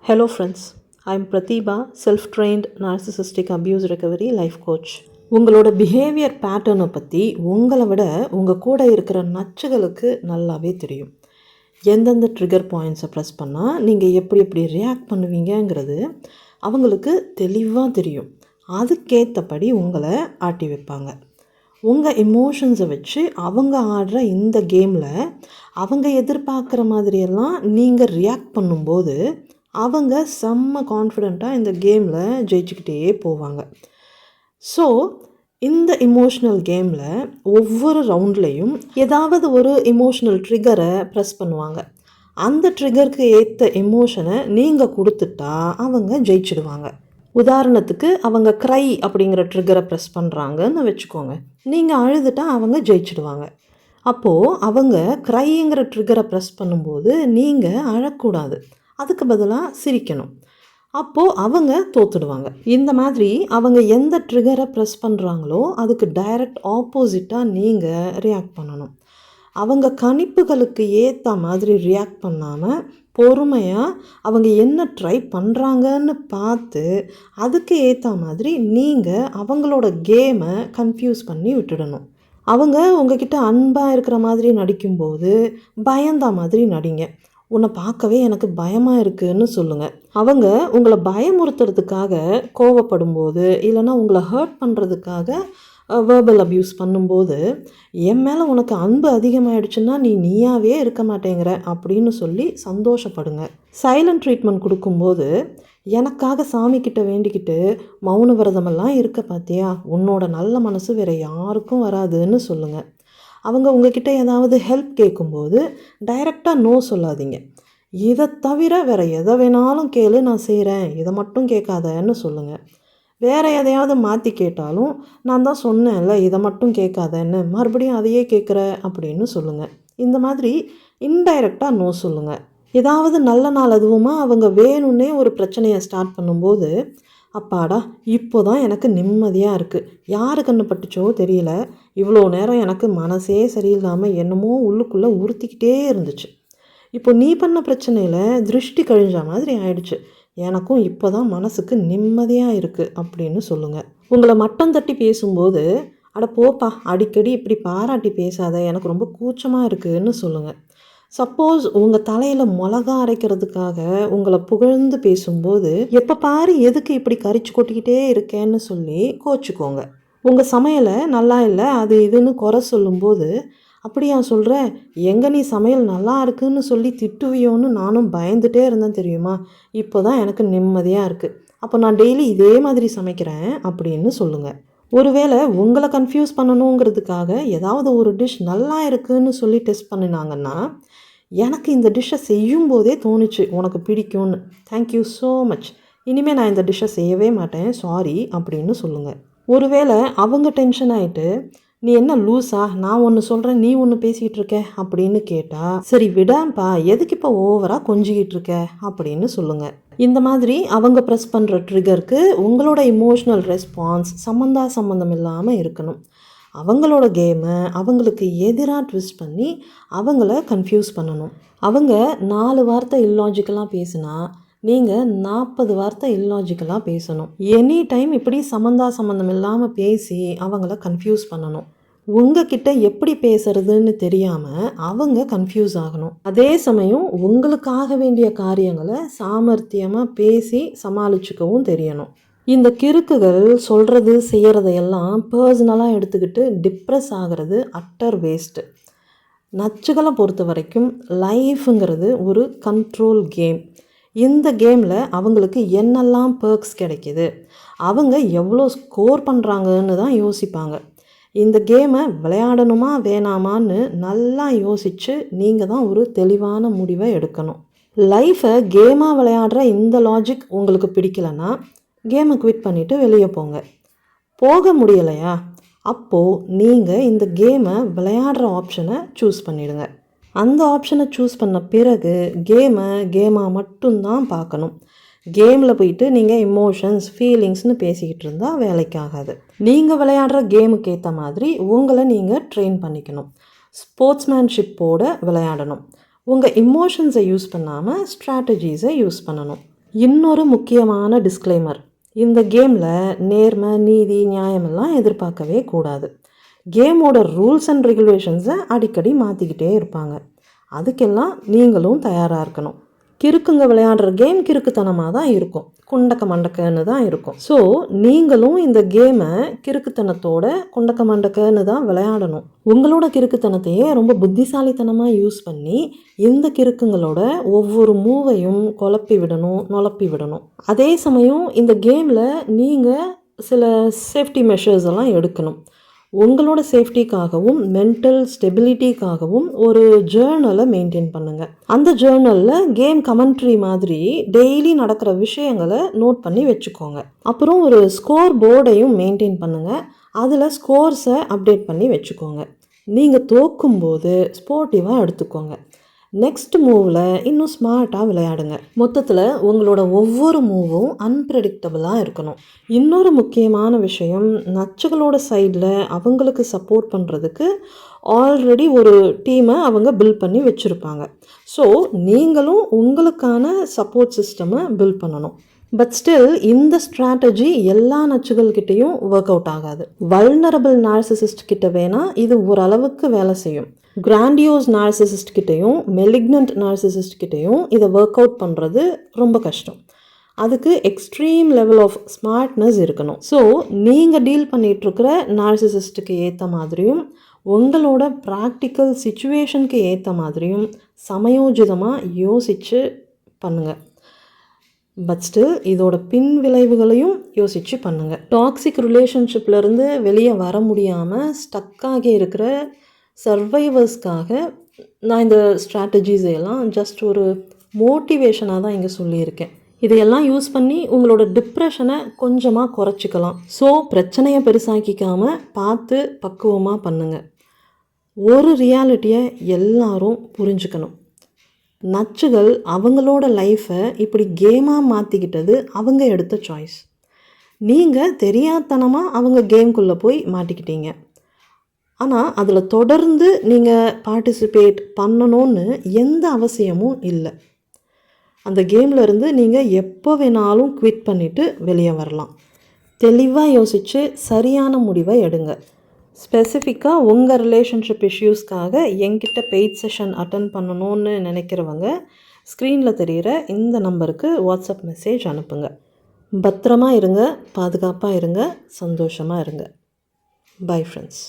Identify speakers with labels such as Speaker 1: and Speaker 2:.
Speaker 1: Hello friends, I'm Pratibha, self-trained narcissistic abuse recovery life coach. உங்களோட behaviour பேட்டர்னை பற்றி உங்களை விட உங்கள் கூட இருக்கிற நச்சுகளுக்கு நல்லாவே தெரியும். எந்தெந்த ட்ரிகர் பாயிண்ட்ஸை ப்ரெஸ் பண்ணால் நீங்கள் எப்படி ரியாக்ட் பண்ணுவீங்கங்கிறது அவங்களுக்கு தெளிவாக தெரியும். அதுக்கேற்றபடி உங்களை ஆட்டி வைப்பாங்க. உங்கள் எமோஷன்ஸை வச்சு அவங்க ஆடுற இந்த கேமில் அவங்க எதிர்பார்க்குற மாதிரியெல்லாம் நீங்கள் ரியாக்ட் பண்ணும்போது அவங்க செம்ம கான்ஃபிடெண்ட்டாக இந்த கேமில் ஜெயிச்சுக்கிட்டே போவாங்க. ஸோ இந்த இமோஷ்னல் கேமில் ஒவ்வொரு ரவுண்ட்லேயும் ஏதாவது ஒரு இமோஷ்னல் ட்ரிகரை ப்ரெஸ் பண்ணுவாங்க. அந்த ட்ரிகருக்கு ஏற்ற எமோஷனை நீங்கள் கொடுத்துட்டா அவங்க ஜெயிச்சிடுவாங்க. உதாரணத்துக்கு அவங்க க்ரை அப்படிங்கிற ட்ரிகரை ப்ரெஸ் பண்ணுறாங்கன்னு வச்சுக்கோங்க. நீங்கள் அழுதுட்டா அவங்க ஜெயிச்சிடுவாங்க. அப்போது அவங்க க்ரைங்கிற ட்ரிகரை ப்ரெஸ் பண்ணும்போது நீங்கள் அழக்கூடாது, அதுக்கு பதிலாக சிரிக்கணும். அப்போது அவங்க தோத்துடுவாங்க. இந்த மாதிரி அவங்க எந்த ட்ரிகரை ப்ரெஸ் பண்ணுறாங்களோ அதுக்கு டைரக்ட் ஆப்போசிட்டாக நீங்கள் ரியாக்ட் பண்ணணும். அவங்க கணிப்புகளுக்கு ஏற்ற மாதிரி ரியாக்ட் பண்ணாமல் பொறுமையாக அவங்க என்ன ட்ரை பண்ணுறாங்கன்னு பார்த்து அதுக்கு ஏற்ற மாதிரி நீங்கள் அவங்களோட கேமை கன்ஃபியூஸ் பண்ணி விட்டுடணும். அவங்க உங்ககிட்ட அன்பாக இருக்கிற மாதிரி நடிக்கும்போது பயந்த மாதிரி நடிங்க. உன்னை பார்க்கவே எனக்கு பயமாக இருக்குதுன்னு சொல்லுங்கள். அவங்க உங்களை பயமுறுத்துறதுக்காக கோவப்படும்போது இல்லைன்னா உங்களை ஹர்ட் பண்ணுறதுக்காக வேர்பல் அப்யூஸ் பண்ணும்போது என் மேலே உனக்கு அன்பு அதிகமாகிடுச்சுன்னா நீயாவே இருக்க மாட்டேங்கிற அப்படின்னு சொல்லி சந்தோஷப்படுங்க. சைலண்ட் ட்ரீட்மெண்ட் கொடுக்கும்போது எனக்காக சாமிக்கிட்ட வேண்டிக்கிட்டு மௌன விரதமெல்லாம் இருக்க பார்த்தியா, உன்னோட நல்ல மனசு வேறு யாருக்கும் வராதுன்னு சொல்லுங்கள். அவங்க உங்ககிட்ட ஏதாவது ஹெல்ப் கேட்கும்போது டைரெக்டாக நோ சொல்லாதீங்க. இதை தவிர வேறு எதை வேணாலும் கேளு, நான் செய்கிறேன், இதை மட்டும் கேட்காதன்னு சொல்லுங்கள். வேறு எதையாவது மாற்றி கேட்டாலும் நான் தான் சொன்னேன்ல இதை மட்டும் கேட்காதன்னு, மறுபடியும் அதையே கேட்குற அப்படின்னு சொல்லுங்கள். இந்த மாதிரி இன்டைரக்டாக நோ சொல்லுங்கள். ஏதாவது நல்ல நாள் அதுவுமா அவங்க வேணும்னே ஒரு பிரச்சனையை ஸ்டார்ட் பண்ணும்போது அப்பாடா இப்போ தான் எனக்கு நிம்மதியாக இருக்குது, யாரு கண்ணு பட்டுச்சோ தெரியல, இவ்வளோ நேரம் எனக்கு மனசே சரியில்லாமல் என்னமோ உள்ளுக்குள்ளே உறுத்திக்கிட்டே இருந்துச்சு, இப்போ நீ பண்ண பிரச்சனையில் திருஷ்டி கழிஞ்ச மாதிரி ஆயிடுச்சு, எனக்கும் இப்போ தான் மனசுக்கு நிம்மதியாக இருக்குது அப்படின்னு சொல்லுங்கள். உங்களை மட்டம் தட்டி பேசும்போது அட போப்பா அடிக்கடி இப்படி பாராட்டி பேசாத, எனக்கு ரொம்ப கூச்சமாக இருக்குதுன்னு சொல்லுங்கள். சப்போஸ் உங்கள் தலையில் மிளகா அரைக்கிறதுக்காக உங்களை புகழ்ந்து பேசும்போது எப்போ பாரு எதுக்கு இப்படி கரிச்சு கொட்டிக்கிட்டே இருக்கேன்னு சொல்லி கோச்சிக்கோங்க. உங்கள் சமையலை நல்லா இல்லை அது இதுன்னு குறை சொல்லும்போது அப்படியா சொல்கிற, எங்கே நீ சமையல் நல்லா இருக்குன்னு சொல்லி திட்டுவியோன்னு நானும் பயந்துகிட்டே இருந்தேன் தெரியுமா, இப்போ தான் எனக்கு நிம்மதியாக இருக்குது, அப்போ நான் டெய்லி இதே மாதிரி சமைக்கிறேன் அப்படின்னு சொல்லுங்கள். ஒருவேளை உங்களை கன்ஃபியூஸ் பண்ணணுங்கிறதுக்காக ஏதாவது ஒரு டிஷ் நல்லா இருக்குன்னு சொல்லி டெஸ்ட் பண்ணினாங்கன்னா, எனக்கு இந்த டிஷ்ஷை செய்யும்போதே தோணுச்சு உனக்கு பிடிக்கும்னு, தேங்க்யூ ஸோ மச், இனிமேல் நான் இந்த டிஷ்ஷை செய்யவே மாட்டேன், சாரி அப்படின்னு சொல்லுங்கள். ஒருவேளை அவங்க டென்ஷன் ஆகிட்டு நீ என்ன லூஸா, நான் ஒன்று சொல்கிறேன் நீ ஒன்று பேசிகிட்டு இருக்க அப்படின்னு கேட்டால் சரி விடாம்பா எதுக்கு இப்போ ஓவராக கொஞ்சிக்கிட்டு இருக்க அப்படின்னு சொல்லுங்கள். இந்த மாதிரி அவங்க ப்ரெஸ் பண்ணுற ட்ரிகருக்கு உங்களோட இமோஷ்னல் ரெஸ்பான்ஸ் சம்மந்தம் இல்லாமல் இருக்கணும். அவங்களோட கேமை அவங்களுக்கு எதிராக ட்விஸ்ட் பண்ணி அவங்கள கன்ஃபியூஸ் பண்ணணும். அவங்க 4 வார்த்தை இல்லாஜிக்கலாக பேசினா நீங்கள் 40 வார்த்தை இல்லாஜிக்கலாக பேசணும். எனி டைம் இப்படி சம்மந்தம் இல்லாமல் பேசி அவங்கள கன்ஃபியூஸ் பண்ணணும். உங்ககிட்ட எப்படி பேசுறதுன்னு தெரியாமல் அவங்க கன்ஃபியூஸ் ஆகணும். அதே சமயம் உங்களுக்காக வேண்டிய காரியங்களை சாமர்த்தியமாக பேசி சமாளிச்சுக்கவும் தெரியணும். இந்த கிறுக்குகள் சொல்கிறது செய்கிறதையெல்லாம் பர்சனலாக எடுத்துக்கிட்டு டிப்ரெஸ் ஆகிறது அட்டர் வேஸ்ட்டு. நச்சுகளை பொறுத்த வரைக்கும் லைஃபுங்கிறது ஒரு கண்ட்ரோல் கேம். இந்த கேமில் அவங்களுக்கு என்னெல்லாம் பெர்க்ஸ் கிடைக்கிது, அவங்க எவ்வளோ ஸ்கோர் பண்ணுறாங்கன்னு தான் யோசிப்பாங்க. இந்த கேமை விளையாடணுமா வேணாமான்னு நல்லா யோசித்து நீங்கள் தான் ஒரு தெளிவான முடிவை எடுக்கணும். லைஃப்பை கேமாக விளையாடுற இந்த லாஜிக் உங்களுக்கு பிடிக்கலைன்னா கேமை குவிட் பண்ணிவிட்டு வெளியே போங்க. போக முடியலையா, அப்போது நீங்கள் இந்த கேமை விளையாடுற ஆப்ஷனை சூஸ் பண்ணிவிடுங்க. அந்த ஆப்ஷனை சூஸ் பண்ண பிறகு கேமாக மட்டும்தான் பார்க்கணும். கேமில் போயிட்டு நீங்கள் எமோஷன்ஸ் ஃபீலிங்ஸ்னு பேசிக்கிட்டு இருந்தால் வேலைக்கு ஆகாது. நீங்கள் விளையாடுற கேமுக்கு ஏற்ற மாதிரி உங்களை நீங்கள் ட்ரெயின் பண்ணிக்கணும். ஸ்போர்ட்ஸ்மேன்ஷிப்போடு விளையாடணும். உங்கள் எமோஷன்ஸை யூஸ் பண்ணாமல் ஸ்ட்ராட்டஜிஸை யூஸ் பண்ணணும். இன்னொரு முக்கியமான டிஸ்க்ளைமர், இந்த கேமில் நேர்மை, நீதி, நியாயமெல்லாம் எதிர்பார்க்கவே கூடாது. கேமோட ரூல்ஸ் அண்ட் ரெகுலேஷன்ஸை அடிக்கடி மாற்றிக்கிட்டே இருப்பாங்க. அதுக்கெல்லாம் நீங்களும் தயாராக இருக்கணும். கிறுக்குங்க விளையாடுற கேம் கிறுக்குத்தனமாக தான் இருக்கும், குண்டக்க மண்டக்கன்னு தான் இருக்கும். ஸோ நீங்களும் இந்த கேமை கிறுக்குத்தனத்தோட குண்டக்க மண்டக்கன்னு தான் விளையாடணும். உங்களோட கிறுக்குத்தனத்தையே ரொம்ப புத்திசாலித்தனமாக யூஸ் பண்ணி இந்த கிறுக்குங்களோட ஒவ்வொரு மூவையும் குழப்பி விடணும், நுழப்பி விடணும். அதே சமயம் இந்த கேமில் நீங்கள் சில சேஃப்டி மெஷர்ஸ் எல்லாம் எடுக்கணும். உங்களோட சேஃப்டிக்காகவும் மென்டல் ஸ்டெபிலிட்டிக்காகவும் ஒரு ஜேர்னலை மெயின்டைன் பண்ணுங்கள். அந்த ஜேர்னலில் கேம் கமெண்ட்ரி மாதிரி டெய்லி நடக்கிற விஷயங்களை நோட் பண்ணி வச்சுக்கோங்க. அப்புறம் ஒரு ஸ்கோர் போர்டையும் மெயின்டைன் பண்ணுங்கள். அதில் ஸ்கோர்ஸை அப்டேட் பண்ணி வச்சுக்கோங்க. நீங்கள் தோக்கும்போது ஸ்போர்ட்டிவாக எடுத்துக்கோங்க. நெக்ஸ்ட் மூவில் இன்னும் ஸ்மார்ட்டாக விளையாடுங்க. மொத்தத்தில் உங்களோட ஒவ்வொரு மூவும் அன்பிரடிக்டபுளாக இருக்கணும். இன்னொரு முக்கியமான விஷயம், நச்சுகளோட சைடில் அவங்களுக்கு சப்போர்ட் பண்ணுறதுக்கு ஆல்ரெடி ஒரு டீமை அவங்க பில்ட் பண்ணி வச்சுருப்பாங்க. ஸோ நீங்களும் உங்களுக்கான சப்போர்ட் சிஸ்டமை பில்ட் பண்ணணும். பட் ஸ்டில் இந்த ஸ்ட்ராட்டஜி எல்லா நச்சுகள்கிட்டையும் ஒர்க் அவுட் ஆகாது. வல்னரபிள் நார்சிசிஸ்ட் கிட்ட வேணால் இது ஓரளவுக்கு வேலை செய்யும். கிராண்டியோஸ் நார்சிசிஸ்ட் கிட்டையும் மெலிக்னன்ட் நார்சிசிஸ்ட் கிட்டையும் இதை ஒர்க் அவுட் பண்ணுறது ரொம்ப கஷ்டம். அதுக்கு எக்ஸ்ட்ரீம் லெவல் ஆஃப் ஸ்மார்ட்னஸ் இருக்கணும். ஸோ நீங்கள் டீல் பண்ணிகிட்ருக்கிற நார்சிசிஸ்ட்டுக்கு ஏற்ற மாதிரியும் உங்களோட ப்ராக்டிக்கல் சிச்சுவேஷனுக்கு ஏற்ற மாதிரியும் சமயோஜிதமாக யோசித்து பண்ணுங்கள். பட் ஸ்டில் இதோட பின் விளைவுகளையும் யோசித்து பண்ணுங்கள். டாக்ஸிக் ரிலேஷன்ஷிப்லேருந்து வெளியே வர முடியாமல் ஸ்டக்காகி இருக்கிற சர்வைவர்ஸ்க்காக நான் இந்த ஸ்ட்ராட்டஜிஸையெல்லாம் ஜஸ்ட் ஒரு மோட்டிவேஷனாக தான் இங்கே சொல்லியிருக்கேன். இதையெல்லாம் யூஸ் பண்ணி உங்களோட டிப்ரெஷனை கொஞ்சமாக குறைச்சிக்கலாம். ஸோ பிரச்சனையை பெருசாக்கிக்காமல் பார்த்து பக்குவமாக பண்ணுங்கள். ஒரு ரியாலிட்டியை எல்லாரும் புரிஞ்சுக்கணும். நச்சுகள் அவங்களோட லைஃப்பை இப்படி கேமாக மாற்றிக்கிட்டது அவங்க எடுத்த சாய்ஸ். நீங்கள் தெரியாதனமாக அவங்க கேம்குள்ளே போய் மாட்டிக்கிட்டீங்க. ஆனால் அதில் தொடர்ந்து நீங்கள் பார்ட்டிசிபேட் பண்ணணும்னு எந்த அவசியமும் இல்லை. அந்த கேம்லேருந்து நீங்கள் எப்போ வேணாலும் குவிட் பண்ணிவிட்டு வெளியே வரலாம். தெளிவாக யோசித்து சரியான முடிவை எடுங்க. ஸ்பெசிஃபிக்காக உங்கள் ரிலேஷன்ஷிப் இஷ்யூஸ்க்காக என்கிட்ட பெய்ட் செஷன் அட்டன் பண்ணணும்னு நினைக்கிறவங்க ஸ்க்ரீனில் தெரிகிற இந்த நம்பருக்கு வாட்ஸ்அப் மெசேஜ் அனுப்புங்க. பத்திரமா இருங்க, பாதுகாப்பாக இருங்க, சந்தோஷமாக இருங்க. Bye friends.